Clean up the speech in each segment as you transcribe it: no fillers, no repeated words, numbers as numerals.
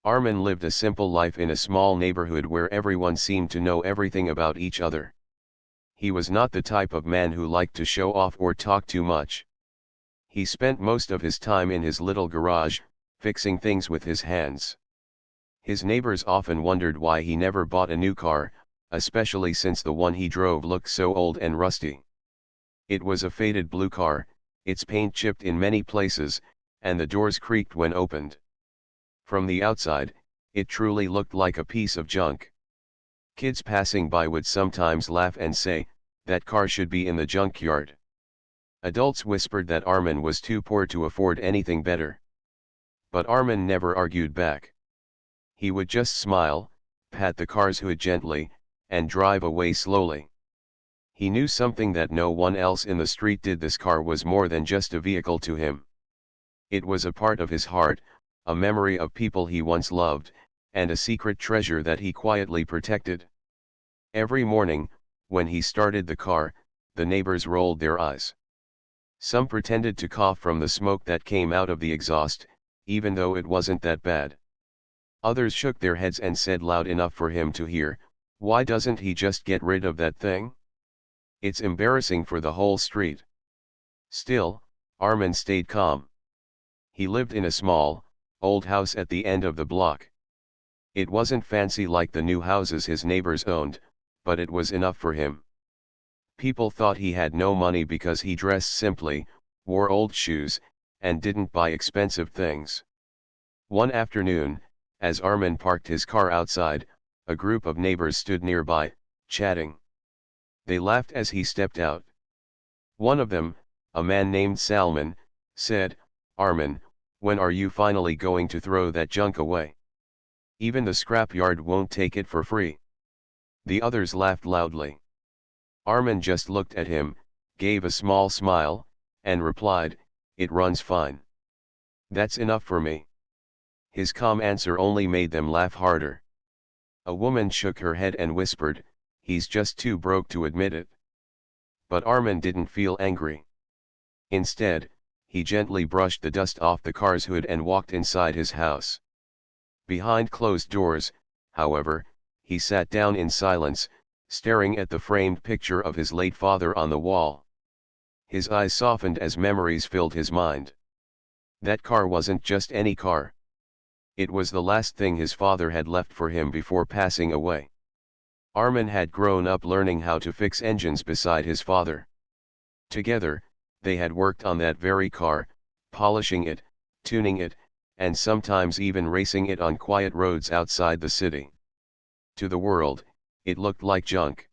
Armin lived a simple life in a small neighborhood where everyone seemed to know everything about each other. He was not the type of man who liked to show off or talk too much. He spent most of his time in his little garage, fixing things with his hands. His neighbors often wondered why he never bought a new car, especially since the one he drove looked so old and rusty. It was a faded blue car, its paint chipped in many places, and the doors creaked when opened. From the outside, it truly looked like a piece of junk. Kids passing by would sometimes laugh and say, "That car should be in the junkyard." Adults whispered that Armin was too poor to afford anything better. But Armin never argued back. He would just smile, pat the car's hood gently, and drive away slowly. He knew something that no one else in the street did. This car was more than just a vehicle to him. It was a part of his heart, a memory of people he once loved, and a secret treasure that he quietly protected. Every morning, when he started the car, the neighbors rolled their eyes. Some pretended to cough from the smoke that came out of the exhaust, even though it wasn't that bad. Others shook their heads and said loud enough for him to hear, "Why doesn't he just get rid of that thing? It's embarrassing for the whole street." Still, Armin stayed calm. He lived in a small, old house at the end of the block. It wasn't fancy like the new houses his neighbors owned, but it was enough for him. People thought he had no money because he dressed simply, wore old shoes, and didn't buy expensive things. One afternoon, as Armin parked his car outside, a group of neighbors stood nearby, chatting. They laughed as he stepped out. One of them, a man named Salman, said, "Armin, when are you finally going to throw that junk away? Even the scrapyard won't take it for free." The others laughed loudly. Armin just looked at him, gave a small smile, and replied, "It runs fine. That's enough for me." His calm answer only made them laugh harder. A woman shook her head and whispered, "He's just too broke to admit it." But Armin didn't feel angry. Instead, he gently brushed the dust off the car's hood and walked inside his house. Behind closed doors, however, he sat down in silence, staring at the framed picture of his late father on the wall. His eyes softened as memories filled his mind. That car wasn't just any car. It was the last thing his father had left for him before passing away. Armin had grown up learning how to fix engines beside his father. Together, they had worked on that very car, polishing it, tuning it, and sometimes even racing it on quiet roads outside the city. To the world, it looked like junk.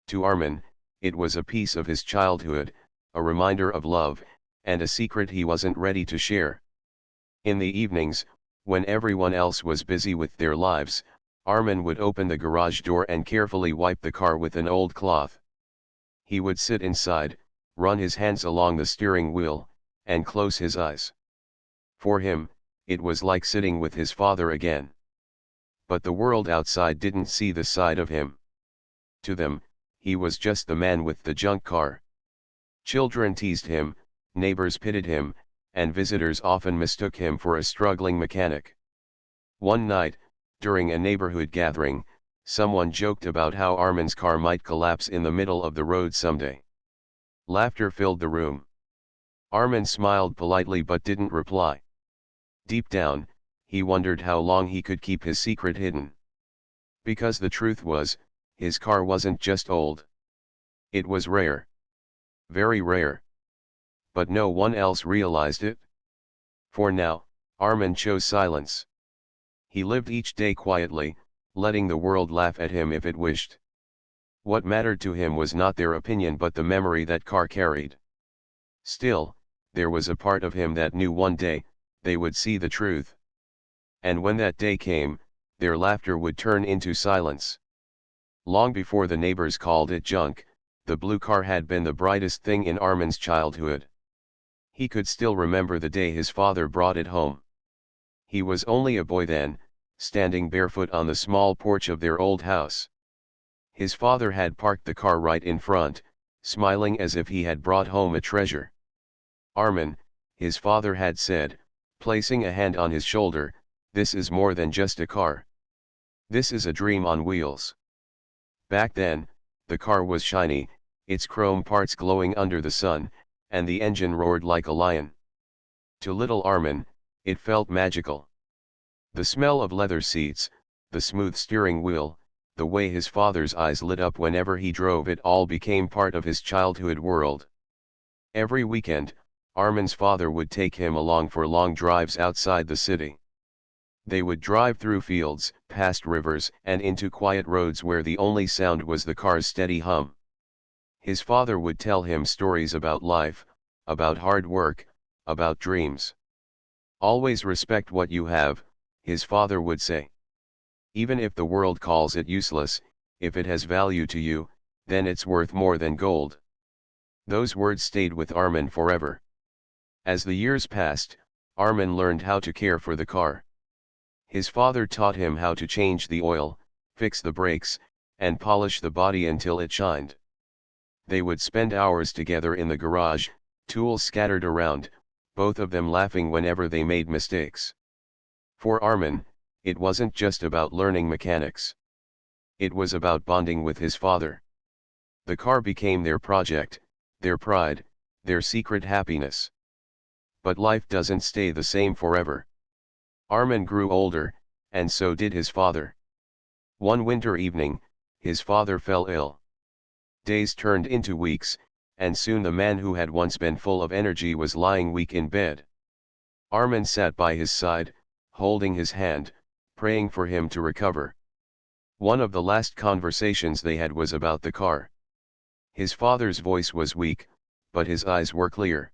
To Armin, it was a piece of his childhood, a reminder of love, and a secret he wasn't ready to share. In the evenings, when everyone else was busy with their lives, Armin would open the garage door and carefully wipe the car with an old cloth. He would sit inside, run his hands along the steering wheel, and close his eyes. For him, it was like sitting with his father again. But the world outside didn't see the side of him. To them, he was just the man with the junk car. Children teased him, neighbors pitied him, and visitors often mistook him for a struggling mechanic. One night, during a neighborhood gathering, someone joked about how Armin's car might collapse in the middle of the road someday. Laughter filled the room. Armin smiled politely but didn't reply. Deep down, he wondered how long he could keep his secret hidden. Because the truth was, his car wasn't just old. It was rare. Very rare. But no one else realized it. For now, Armin chose silence. He lived each day quietly, letting the world laugh at him if it wished. What mattered to him was not their opinion but the memory that car carried. Still, there was a part of him that knew one day, they would see the truth. And when that day came, their laughter would turn into silence. Long before the neighbors called it junk, the blue car had been the brightest thing in Armin's childhood. He could still remember the day his father brought it home. He was only a boy then, standing barefoot on the small porch of their old house. His father had parked the car right in front, smiling as if he had brought home a treasure. "Armin," his father had said, placing a hand on his shoulder, This is more than just a car. This is a dream on wheels. Back then, the car was shiny, its chrome parts glowing under the sun, and the engine roared like a lion. To little Armin, it felt magical. The smell of leather seats, the smooth steering wheel, the way his father's eyes lit up whenever he drove it all became part of his childhood world. Every weekend, Armin's father would take him along for long drives outside the city. They would drive through fields, past rivers, and into quiet roads where the only sound was the car's steady hum. His father would tell him stories about life, about hard work, about dreams. Always respect what you have, his father would say. Even if the world calls it useless, if it has value to you, then it's worth more than gold. Those words stayed with Armin forever. As the years passed, Armin learned how to care for the car. His father taught him how to change the oil, fix the brakes, and polish the body until it shined. They would spend hours together in the garage, tools scattered around, both of them laughing whenever they made mistakes. For Armin, it wasn't just about learning mechanics. It was about bonding with his father. The car became their project, their pride, their secret happiness. But life doesn't stay the same forever. Armin grew older, and so did his father. One winter evening, his father fell ill. Days turned into weeks, and soon the man who had once been full of energy was lying weak in bed. Armin sat by his side, holding his hand, praying for him to recover. One of the last conversations they had was about the car. His father's voice was weak, but his eyes were clear.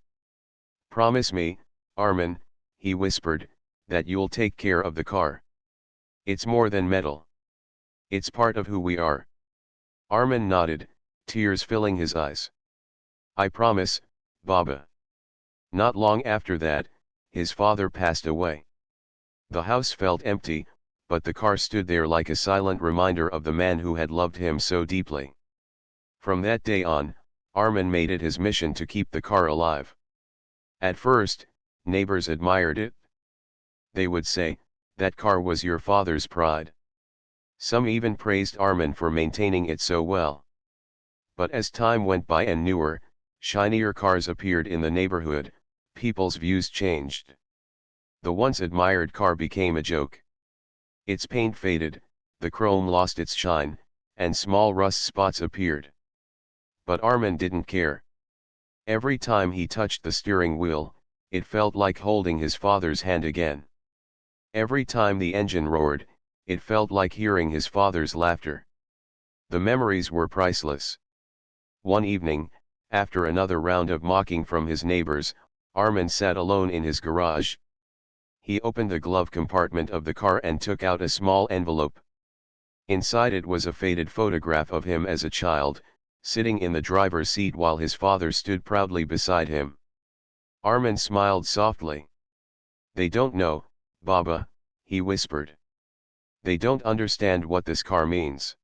"Promise me, Armin," he whispered, "that you'll take care of the car. It's more than metal. It's part of who we are." Armin nodded, tears filling his eyes. "I promise, Baba." Not long after that, his father passed away. The house felt empty, but the car stood there like a silent reminder of the man who had loved him so deeply. From that day on, Armin made it his mission to keep the car alive. At first, neighbors admired it. They would say, "That car was your father's pride." Some even praised Armin for maintaining it so well. But as time went by and newer, shinier cars appeared in the neighborhood, people's views changed. The once admired car became a joke. Its paint faded, the chrome lost its shine, and small rust spots appeared. But Armin didn't care. Every time he touched the steering wheel, it felt like holding his father's hand again. Every time the engine roared, it felt like hearing his father's laughter. The memories were priceless. One evening, after another round of mocking from his neighbors, Armin sat alone in his garage. He opened the glove compartment of the car and took out a small envelope. Inside it was a faded photograph of him as a child, sitting in the driver's seat while his father stood proudly beside him. Armin smiled softly. "They don't know, Baba," he whispered. "They don't understand what this car means."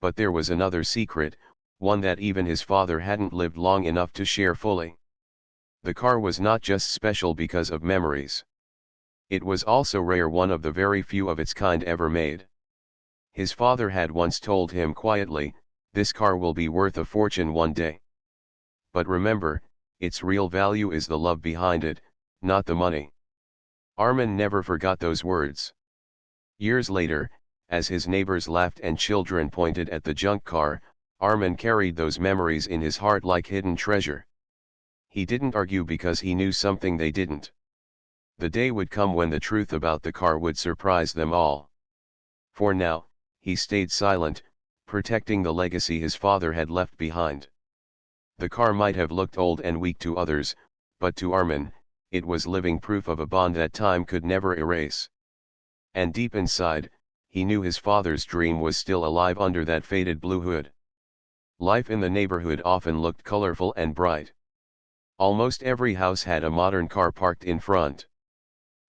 But there was another secret, one that even his father hadn't lived long enough to share fully. The car was not just special because of memories. It was also rare, one of the very few of its kind ever made. His father had once told him quietly, "This car will be worth a fortune one day. But remember, its real value is the love behind it, not the money." Armin never forgot those words. Years later, as his neighbors laughed and children pointed at the junk car, Armin carried those memories in his heart like hidden treasure. He didn't argue because he knew something they didn't. The day would come when the truth about the car would surprise them all. For now, he stayed silent, protecting the legacy his father had left behind. The car might have looked old and weak to others, but to Armin, it was living proof of a bond that time could never erase. And deep inside, he knew his father's dream was still alive under that faded blue hood. Life in the neighborhood often looked colorful and bright. Almost every house had a modern car parked in front.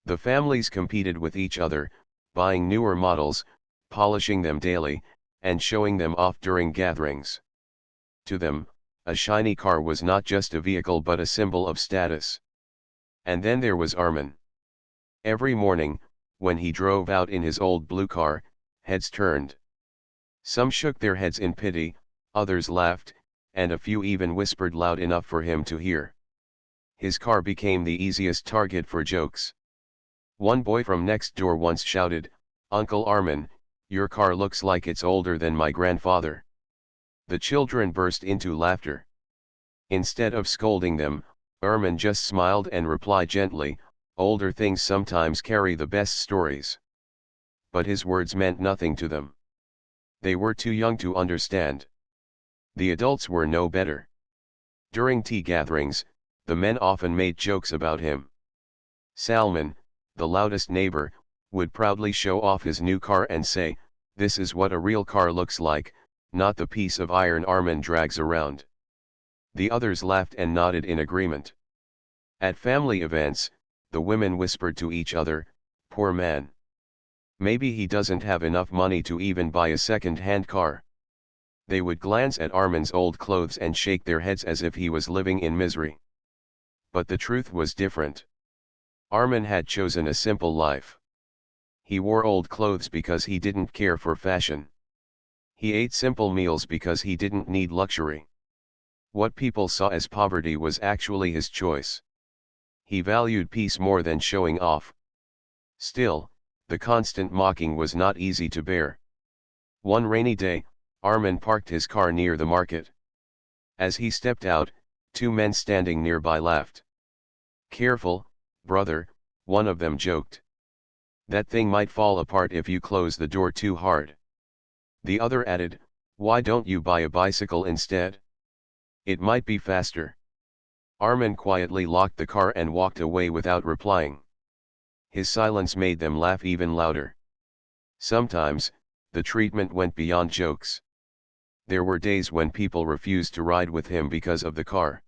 The families competed with each other, buying newer models, polishing them daily, and showing them off during gatherings. To them, a shiny car was not just a vehicle but a symbol of status. And then there was Armin. Every morning, when he drove out in his old blue car, heads turned. Some shook their heads in pity, others laughed, and a few even whispered loud enough for him to hear. His car became the easiest target for jokes. One boy from next door once shouted, "Uncle Armin, your car looks like it's older than my grandfather." The children burst into laughter. Instead of scolding them, Armin just smiled and replied gently, "Older things sometimes carry the best stories." But his words meant nothing to them. They were too young to understand. The adults were no better. During tea gatherings, the men often made jokes about him. Salman, the loudest neighbor, would proudly show off his new car and say, "This is what a real car looks like, not the piece of iron Armin drags around." The others laughed and nodded in agreement. At family events, the women whispered to each other, "Poor man. Maybe he doesn't have enough money to even buy a second-hand car." They would glance at Armin's old clothes and shake their heads as if he was living in misery. But the truth was different. Armin had chosen a simple life. He wore old clothes because he didn't care for fashion. He ate simple meals because he didn't need luxury. What people saw as poverty was actually his choice. He valued peace more than showing off. Still, the constant mocking was not easy to bear. One rainy day, Armin parked his car near the market. As he stepped out, two men standing nearby laughed. "Careful, brother," one of them joked. "That thing might fall apart if you close the door too hard." The other added, "Why don't you buy a bicycle instead? It might be faster." Armin quietly locked the car and walked away without replying. His silence made them laugh even louder. Sometimes, the treatment went beyond jokes. There were days when people refused to ride with him because of the car.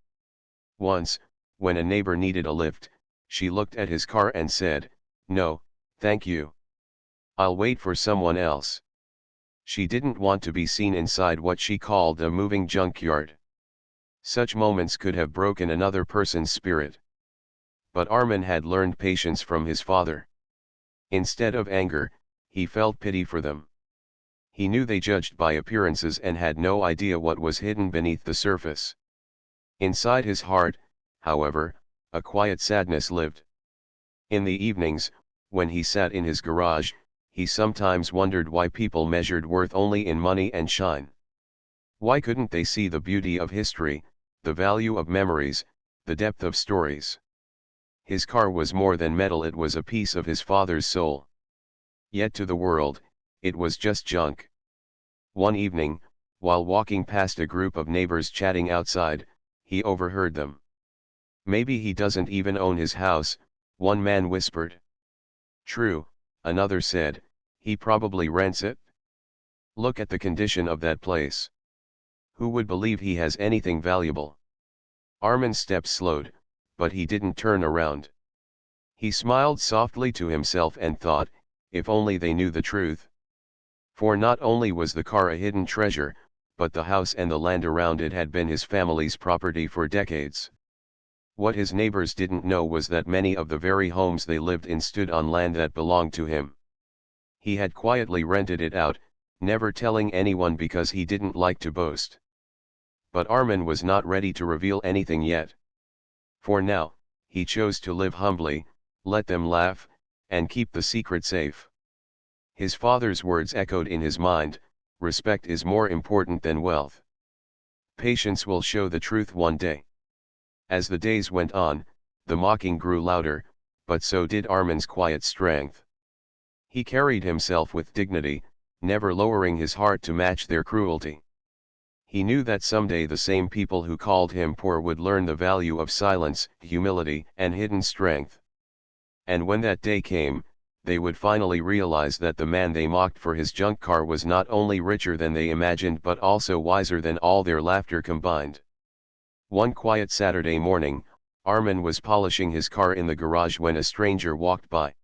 Once, when a neighbor needed a lift, she looked at his car and said, "No, thank you. I'll wait for someone else." She didn't want to be seen inside what she called a moving junkyard. Such moments could have broken another person's spirit. But Armin had learned patience from his father. Instead of anger, he felt pity for them. He knew they judged by appearances and had no idea what was hidden beneath the surface. Inside his heart, however, a quiet sadness lived. In the evenings, when he sat in his garage, he sometimes wondered why people measured worth only in money and shine. Why couldn't they see the beauty of history, the value of memories, the depth of stories? His car was more than metal, it was a piece of his father's soul. Yet to the world, it was just junk. One evening, while walking past a group of neighbors chatting outside, he overheard them. "Maybe he doesn't even own his house," one man whispered. "True," another said, "he probably rents it. Look at the condition of that place. Who would believe he has anything valuable?" Armin's steps slowed, but he didn't turn around. He smiled softly to himself and thought, if only they knew the truth. For not only was the car a hidden treasure, but the house and the land around it had been his family's property for decades. What his neighbors didn't know was that many of the very homes they lived in stood on land that belonged to him. He had quietly rented it out, never telling anyone because he didn't like to boast. But Armin was not ready to reveal anything yet. For now, he chose to live humbly, let them laugh, and keep the secret safe. His father's words echoed in his mind, "Respect is more important than wealth. Patience will show the truth one day." As the days went on, the mocking grew louder, but so did Armin's quiet strength. He carried himself with dignity, never lowering his heart to match their cruelty. He knew that someday the same people who called him poor would learn the value of silence, humility, and hidden strength. And when that day came, they would finally realize that the man they mocked for his junk car was not only richer than they imagined but also wiser than all their laughter combined. One quiet Saturday morning, Armin was polishing his car in the garage when a stranger walked by.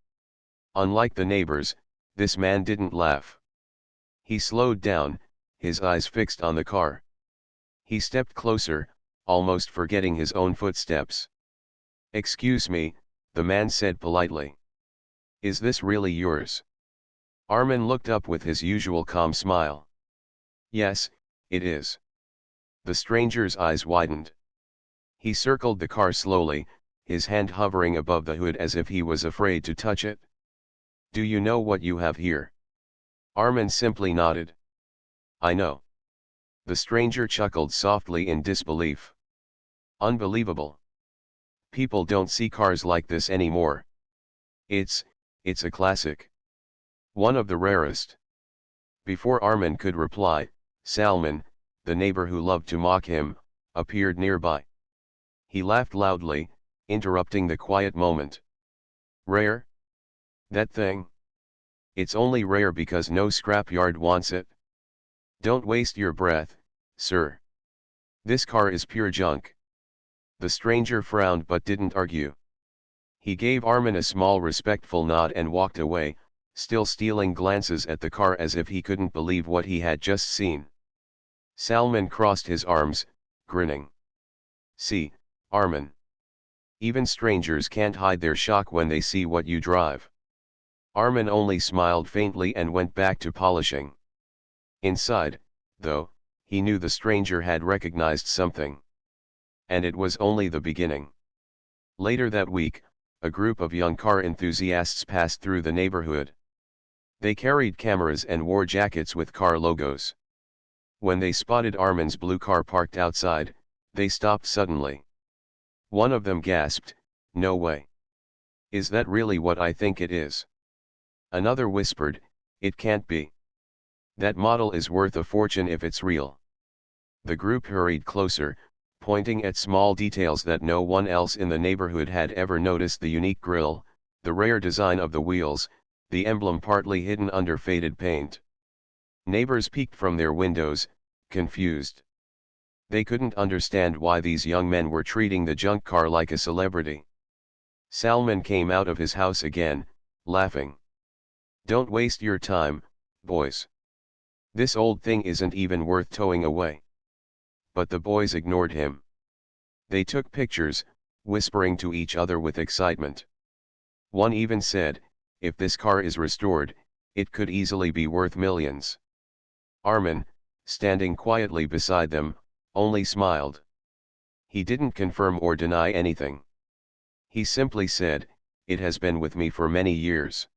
Unlike the neighbors, this man didn't laugh. He slowed down, his eyes fixed on the car. He stepped closer, almost forgetting his own footsteps. "Excuse me," the man said politely. Is this really yours? Armin looked up with his usual calm smile. Yes, it is. The stranger's eyes widened. He circled the car slowly, his hand hovering above the hood as if he was afraid to touch it. Do you know what you have here? Armin simply nodded. I know. The stranger chuckled softly in disbelief. Unbelievable. People don't see cars like this anymore. It's a classic. One of the rarest. Before Armin could reply, Salman, the neighbor who loved to mock him, appeared nearby. He laughed loudly, interrupting the quiet moment. Rare? That thing? It's only rare because no scrapyard wants it. Don't waste your breath, sir. This car is pure junk. The stranger frowned but didn't argue. He gave Armin a small respectful nod and walked away, still stealing glances at the car as if he couldn't believe what he had just seen. Salman crossed his arms, grinning. See, Armin. Even strangers can't hide their shock when they see what you drive. Armin only smiled faintly and went back to polishing. Inside, though, he knew the stranger had recognized something. And it was only the beginning. Later that week, a group of young car enthusiasts passed through the neighborhood. They carried cameras and wore jackets with car logos. When they spotted Armin's blue car parked outside, they stopped suddenly. One of them gasped, "No way. Is that really what I think it is?" Another whispered, "It can't be. That model is worth a fortune if it's real." The group hurried closer, pointing at small details that no one else in the neighborhood had ever noticed: the unique grille, the rare design of the wheels, the emblem partly hidden under faded paint. Neighbors peeked from their windows, confused. They couldn't understand why these young men were treating the junk car like a celebrity. Salman came out of his house again, laughing. "Don't waste your time, boys. This old thing isn't even worth towing away." But the boys ignored him. They took pictures, whispering to each other with excitement. One even said, "If this car is restored, it could easily be worth millions." Armin, standing quietly beside them, only smiled. He didn't confirm or deny anything. He simply said, "It has been with me for many years."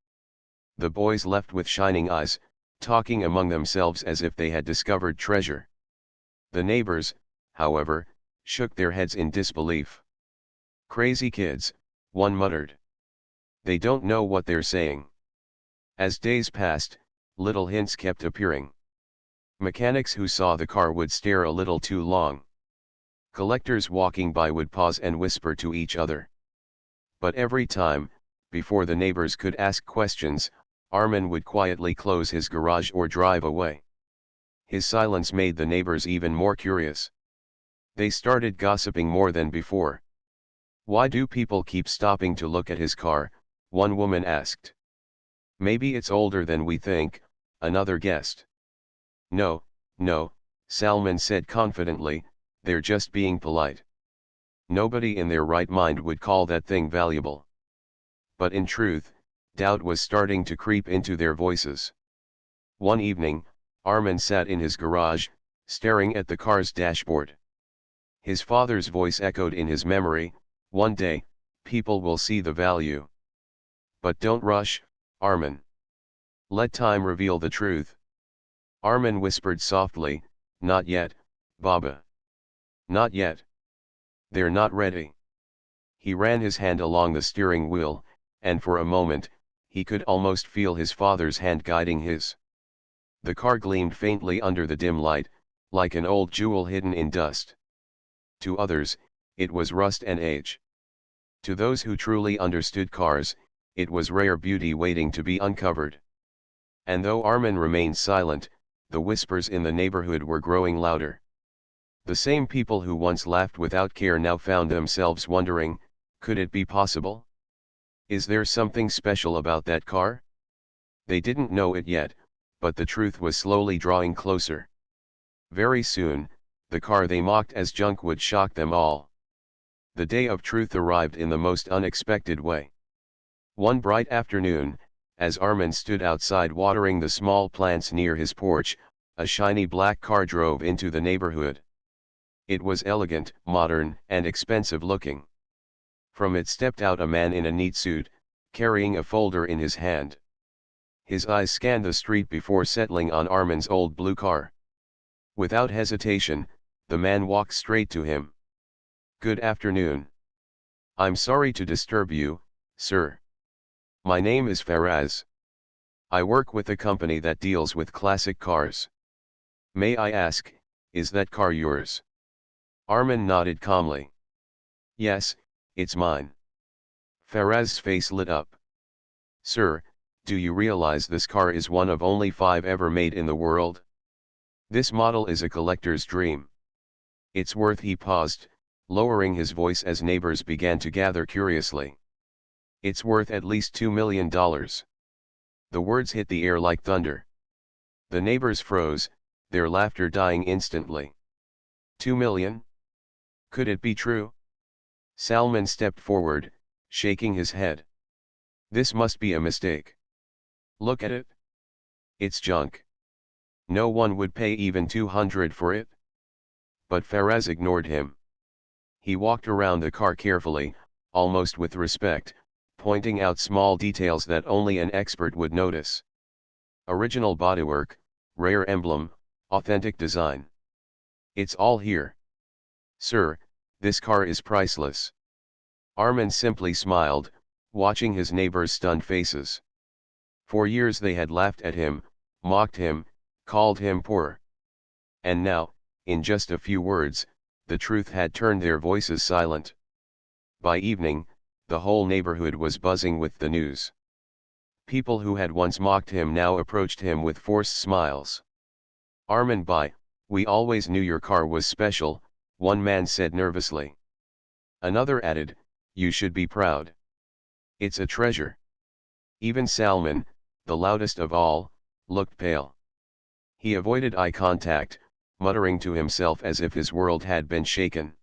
The boys left with shining eyes, talking among themselves as if they had discovered treasure. The neighbors, however, shook their heads in disbelief. "Crazy kids," one muttered. "They don't know what they're saying." As days passed, little hints kept appearing. Mechanics who saw the car would stare a little too long. Collectors walking by would pause and whisper to each other. But every time, before the neighbors could ask questions, Armin would quietly close his garage or drive away. His silence made the neighbors even more curious. They started gossiping more than before. "Why do people keep stopping to look at his car?" one woman asked. "Maybe it's older than we think," another guessed. "No, no," Salman said confidently, "they're just being polite. Nobody in their right mind would call that thing valuable." But in truth, doubt was starting to creep into their voices. One evening, Armin sat in his garage, staring at the car's dashboard. His father's voice echoed in his memory, "One day, people will see the value. But don't rush, Armin. Let time reveal the truth." Armin whispered softly, "Not yet, Baba. Not yet. They're not ready." He ran his hand along the steering wheel, and for a moment, he could almost feel his father's hand guiding his. The car gleamed faintly under the dim light, like an old jewel hidden in dust. To others, it was rust and age. To those who truly understood cars, it was rare beauty waiting to be uncovered. And though Armin remained silent, the whispers in the neighborhood were growing louder. The same people who once laughed without care now found themselves wondering, could it be possible? Is there something special about that car? They didn't know it yet, but the truth was slowly drawing closer. Very soon, the car they mocked as junk would shock them all. The day of truth arrived in the most unexpected way. One bright afternoon, as Armin stood outside watering the small plants near his porch, a shiny black car drove into the neighborhood. It was elegant, modern, and expensive looking. From it stepped out a man in a neat suit, carrying a folder in his hand. His eyes scanned the street before settling on Armin's old blue car. Without hesitation, the man walked straight to him. "Good afternoon. I'm sorry to disturb you, sir. My name is Faraz. I work with a company that deals with classic cars. May I ask, is that car yours?" Armin nodded calmly. "Yes, it's mine." Faraz's face lit up. "Sir, do you realize this car is one of only 5 ever made in the world? This model is a collector's dream. It's worth..." He paused, lowering his voice as neighbors began to gather curiously. "It's worth at least $2 million. The words hit the air like thunder. The neighbors froze, their laughter dying instantly. 2 million? Could it be true? Salman stepped forward, shaking his head. "This must be a mistake. Look at it. It's junk. No one would pay even 200 for it." But Faraz ignored him. He walked around the car carefully, almost with respect, pointing out small details that only an expert would notice. Original bodywork, rare emblem, authentic design. It's all here. "Sir, this car is priceless." Armin simply smiled, watching his neighbors' stunned faces. For years they had laughed at him, mocked him, called him poor. And now, in just a few words, the truth had turned their voices silent. By evening, the whole neighborhood was buzzing with the news. People who had once mocked him now approached him with forced smiles. "Armin bhai, we always knew your car was special," one man said nervously. Another added, "You should be proud. It's a treasure." Even Salman, the loudest of all, looked pale. He avoided eye contact, muttering to himself as if his world had been shaken.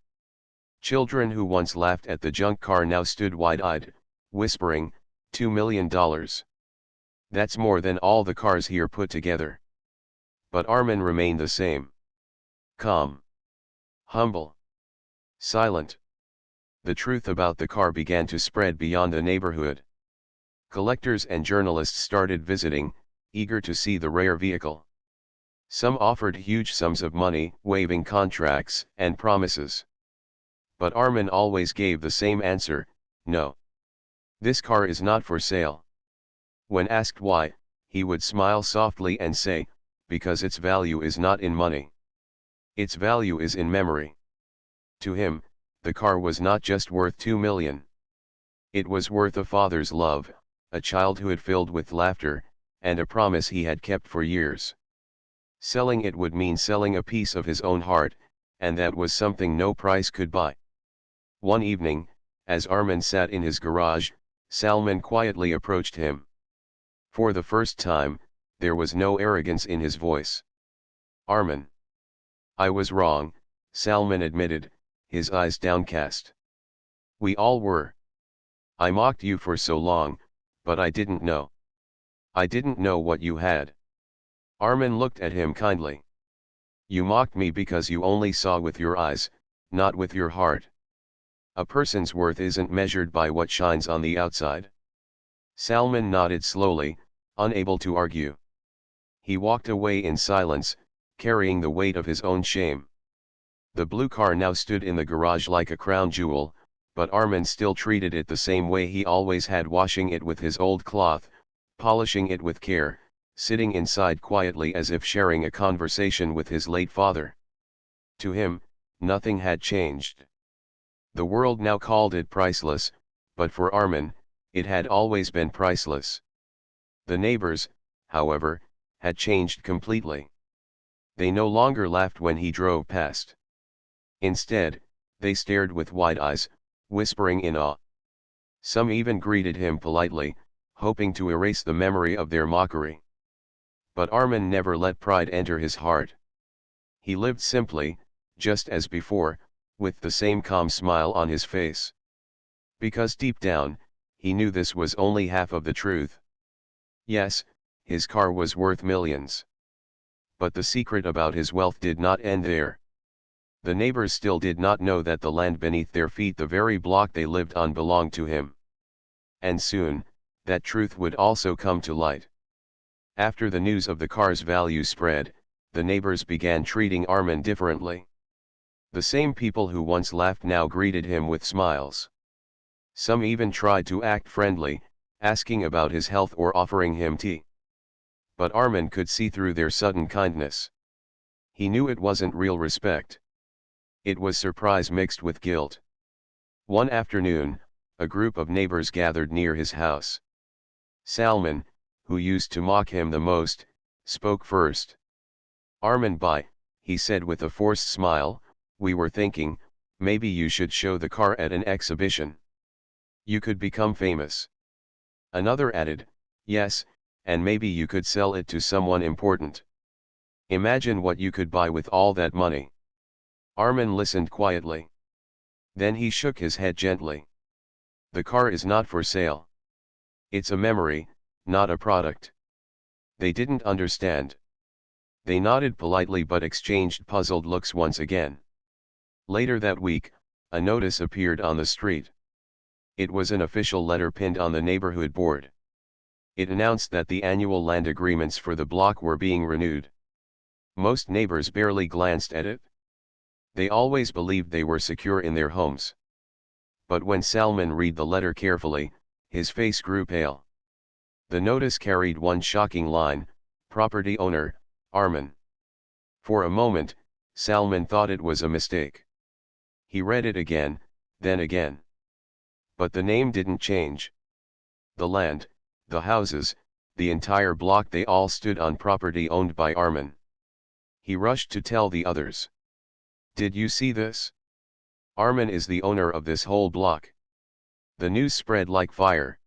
Children who once laughed at the junk car now stood wide-eyed, whispering, $2 million. That's more than all the cars here put together." But Armin remained the same. Calm. Humble. Silent. The truth about the car began to spread beyond the neighborhood. Collectors and journalists started visiting, eager to see the rare vehicle. Some offered huge sums of money, waiving contracts and promises. But Armin always gave the same answer: "No. This car is not for sale." When asked why, he would smile softly and say, "Because its value is not in money. Its value is in memory." To him, the car was not just worth 2 million. It was worth a father's love, a childhood filled with laughter, and a promise he had kept for years. Selling it would mean selling a piece of his own heart, and that was something no price could buy. One evening, as Armin sat in his garage, Salman quietly approached him. For the first time, there was no arrogance in his voice. "Armin. I was wrong," Salman admitted, his eyes downcast. "We all were. I mocked you for so long, but I didn't know. I didn't know what you had." Armin looked at him kindly. "You mocked me because you only saw with your eyes, not with your heart. A person's worth isn't measured by what shines on the outside." Salman nodded slowly, unable to argue. He walked away in silence, carrying the weight of his own shame. The blue car now stood in the garage like a crown jewel, but Armin still treated it the same way he always had, washing it with his old cloth, polishing it with care, sitting inside quietly as if sharing a conversation with his late father. To him, nothing had changed. The world now called it priceless, but for Armin, it had always been priceless. The neighbors, however, had changed completely. They no longer laughed when he drove past. Instead, they stared with wide eyes, whispering in awe. Some even greeted him politely, hoping to erase the memory of their mockery. But Armin never let pride enter his heart. He lived simply, just as before, with the same calm smile on his face. Because deep down, he knew this was only half of the truth. Yes, his car was worth millions. But the secret about his wealth did not end there. The neighbors still did not know that the land beneath their feet, the very block they lived on, belonged to him. And soon, that truth would also come to light. After the news of the car's value spread, the neighbors began treating Armin differently. The same people who once laughed now greeted him with smiles. Some even tried to act friendly, asking about his health or offering him tea. But Armin could see through their sudden kindness. He knew it wasn't real respect. It was surprise mixed with guilt. One afternoon, a group of neighbors gathered near his house. Salman, who used to mock him the most, spoke first. "Armin bhai," he said with a forced smile, "we were thinking, maybe you should show the car at an exhibition. You could become famous." Another added, "Yes, and maybe you could sell it to someone important. Imagine what you could buy with all that money." Armin listened quietly. Then he shook his head gently. "The car is not for sale. It's a memory, not a product." They didn't understand. They nodded politely but exchanged puzzled looks once again. Later that week, a notice appeared on the street. It was an official letter pinned on the neighborhood board. It announced that the annual land agreements for the block were being renewed. Most neighbors barely glanced at it. They always believed they were secure in their homes. But when Salman read the letter carefully, his face grew pale. The notice carried one shocking line: "Property owner, Armin." For a moment, Salman thought it was a mistake. He read it again, then again. But the name didn't change. The land, the houses, the entire block, they all stood on property owned by Armin. He rushed to tell the others. "Did you see this? Armin is the owner of this whole block." The news spread like fire.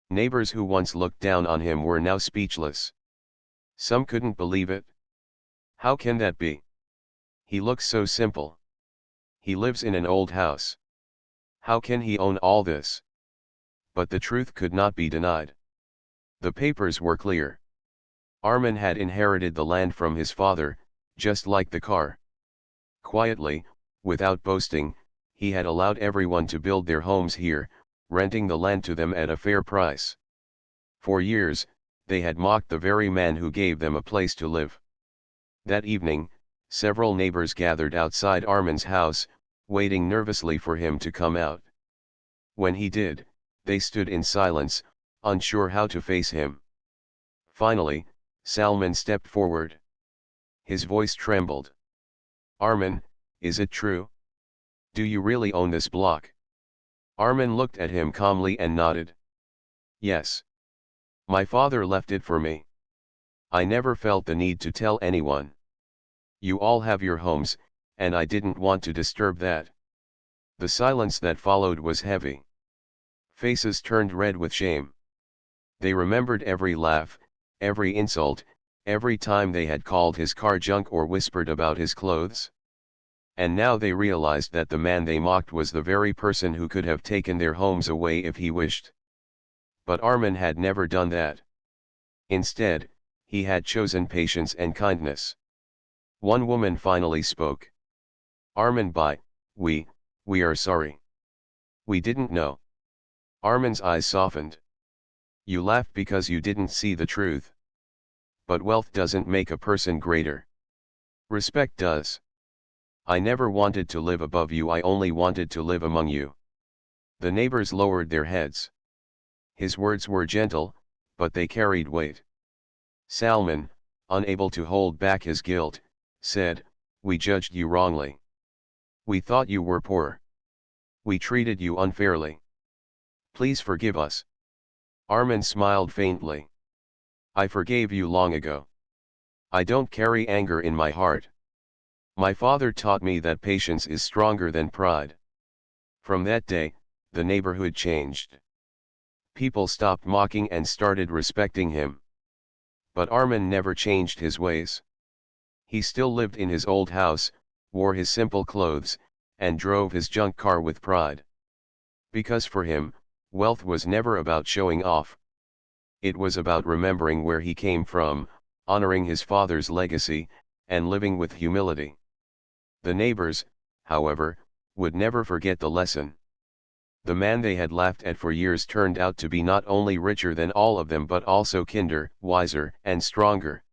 Neighbors who once looked down on him were now speechless. Some couldn't believe it. "How can that be? He looks so simple. He lives in an old house. How can he own all this?" But the truth could not be denied. The papers were clear. Armin had inherited the land from his father, just like the car. Quietly, without boasting, he had allowed everyone to build their homes here, renting the land to them at a fair price. For years, they had mocked the very man who gave them a place to live. That evening, several neighbors gathered outside Armin's house, waiting nervously for him to come out. When he did, they stood in silence, unsure how to face him. Finally, Salman stepped forward. His voice trembled. "Armin, is it true? Do you really own this block?" Armin looked at him calmly and nodded. "Yes. My father left it for me. I never felt the need to tell anyone. You all have your homes, and I didn't want to disturb that." The silence that followed was heavy. Faces turned red with shame. They remembered every laugh, every insult, every time they had called his car junk or whispered about his clothes. And now they realized that the man they mocked was the very person who could have taken their homes away if he wished. But Armin had never done that. Instead, he had chosen patience and kindness. One woman finally spoke. "Armin bhai, we are sorry. We didn't know." Armin's eyes softened. "You laughed because you didn't see the truth. But wealth doesn't make a person greater. Respect does. I never wanted to live above you, I only wanted to live among you." The neighbors lowered their heads. His words were gentle, but they carried weight. Salman, unable to hold back his guilt, said, "We judged you wrongly. We thought you were poor. We treated you unfairly. Please forgive us." Armin smiled faintly. "I forgave you long ago. I don't carry anger in my heart. My father taught me that patience is stronger than pride." From that day, the neighborhood changed. People stopped mocking and started respecting him. But Armin never changed his ways. He still lived in his old house, wore his simple clothes, and drove his junk car with pride. Because for him, Wealth was never about showing off. It was about remembering where he came from, honoring his father's legacy, and living with humility. The neighbors, however, would never forget the lesson. The man they had laughed at for years turned out to be not only richer than all of them but also kinder, wiser, and stronger.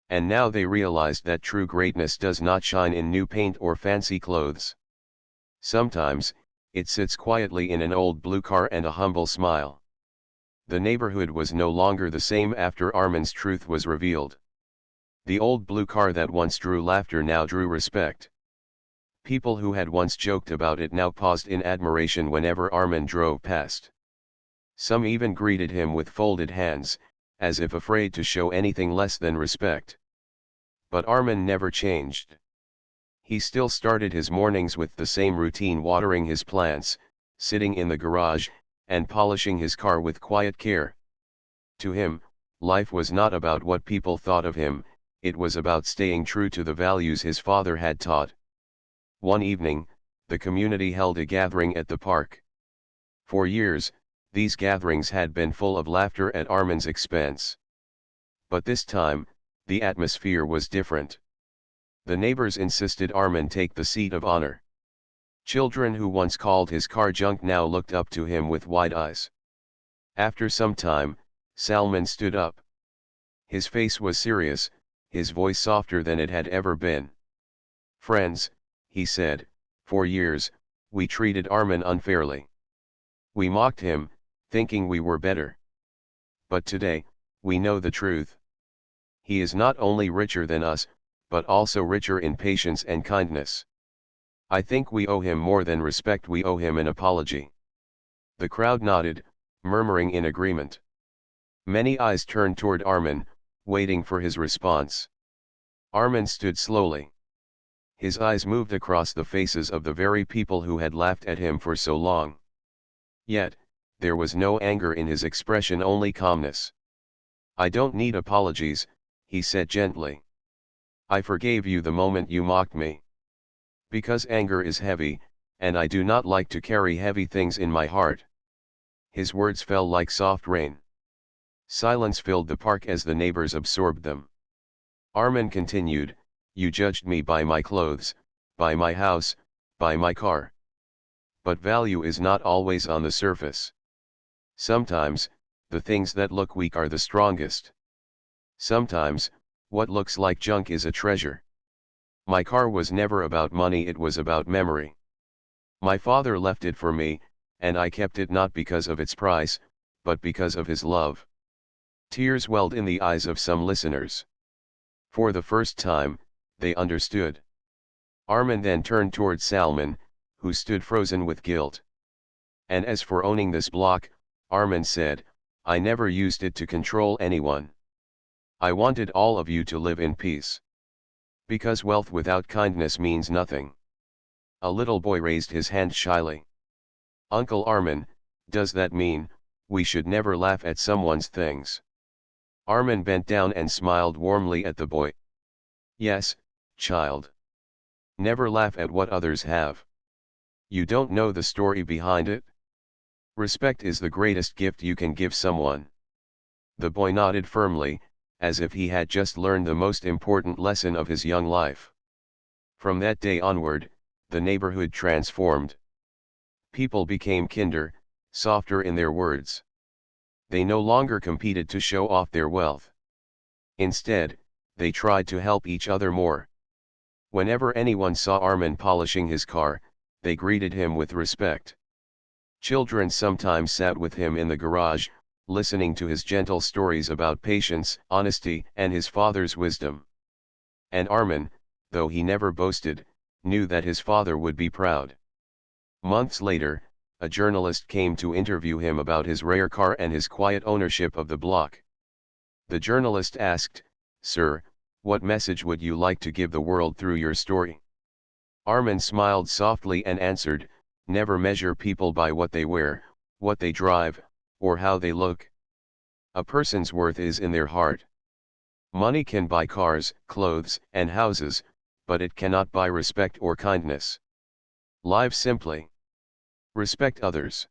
And now they realized that true greatness does not shine in new paint or fancy clothes. Sometimes, it sits quietly in an old blue car and a humble smile. The neighborhood was no longer the same after Armin's truth was revealed. The old blue car that once drew laughter now drew respect. People who had once joked about it now paused in admiration whenever Armin drove past. Some even greeted him with folded hands, as if afraid to show anything less than respect. But Armin never changed. He still started his mornings with the same routine, watering his plants, sitting in the garage, and polishing his car with quiet care. To him, life was not about what people thought of him, it was about staying true to the values his father had taught. One evening, the community held a gathering at the park. For years, these gatherings had been full of laughter at Armin's expense. But this time, the atmosphere was different. The neighbors insisted Armin take the seat of honor. Children who once called his car junk now looked up to him with wide eyes. After some time, Salman stood up. His face was serious, his voice softer than it had ever been. "Friends," he said, "for years, we treated Armin unfairly. We mocked him, thinking we were better. But today, we know the truth. He is not only richer than us, but also richer in patience and kindness. I think we owe him more than respect, we owe him an apology." The crowd nodded, murmuring in agreement. Many eyes turned toward Armin, waiting for his response. Armin stood slowly. His eyes moved across the faces of the very people who had laughed at him for so long. Yet, there was no anger in his expression, only calmness. "I don't need apologies," he said gently. "I forgave you the moment you mocked me. Because anger is heavy, and I do not like to carry heavy things in my heart." His words fell like soft rain. Silence filled the park as the neighbors absorbed them. Armin continued, "You judged me by my clothes, by my house, by my car. But value is not always on the surface. Sometimes, the things that look weak are the strongest. Sometimes, what looks like junk is a treasure. My car was never about money, it was about memory. My father left it for me, and I kept it not because of its price, but because of his love." Tears welled in the eyes of some listeners. For the first time, they understood. Armin then turned toward Salman, who stood frozen with guilt. "And as for owning this block," Armin said, "I never used it to control anyone. I wanted all of you to live in peace. Because wealth without kindness means nothing." A little boy raised his hand shyly. "Uncle Armin, does that mean we should never laugh at someone's things?" Armin bent down and smiled warmly at the boy. "Yes, child. Never laugh at what others have. You don't know the story behind it. Respect is the greatest gift you can give someone." The boy nodded firmly, as if he had just learned the most important lesson of his young life. From that day onward, the neighborhood transformed. People became kinder, softer in their words. They no longer competed to show off their wealth. Instead, they tried to help each other more. Whenever anyone saw Armin polishing his car, they greeted him with respect. Children sometimes sat with him in the garage, listening to his gentle stories about patience, honesty, and his father's wisdom. And Armin, though he never boasted, knew that his father would be proud. Months later, a journalist came to interview him about his rare car and his quiet ownership of the block. The journalist asked, "Sir, what message would you like to give the world through your story?" Armin smiled softly and answered, "Never measure people by what they wear, what they drive, or how they look. A person's worth is in their heart. Money can buy cars, clothes, and houses, but it cannot buy respect or kindness. Live simply. Respect others.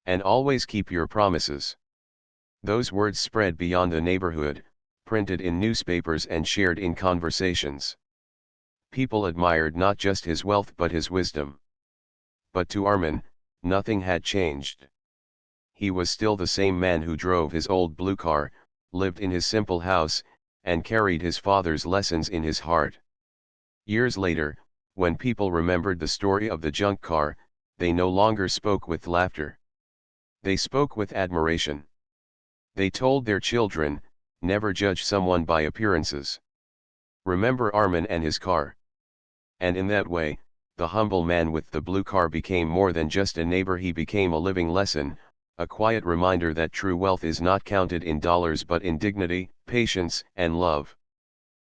And always keep your promises. Those words spread beyond the neighborhood, printed in newspapers and shared in conversations. People admired not just his wealth but his wisdom. But to Armin, nothing had changed. He was still the same man who drove his old blue car, lived in his simple house, and carried his father's lessons in his heart. Years later, when people remembered the story of the junk car, they no longer spoke with laughter. They spoke with admiration. They told their children, never judge someone by appearances. Remember Armin and his car. And in that way, the humble man with the blue car became more than just a neighbor. He became a living lesson, a quiet reminder that true wealth is not counted in dollars but in dignity, patience, and love.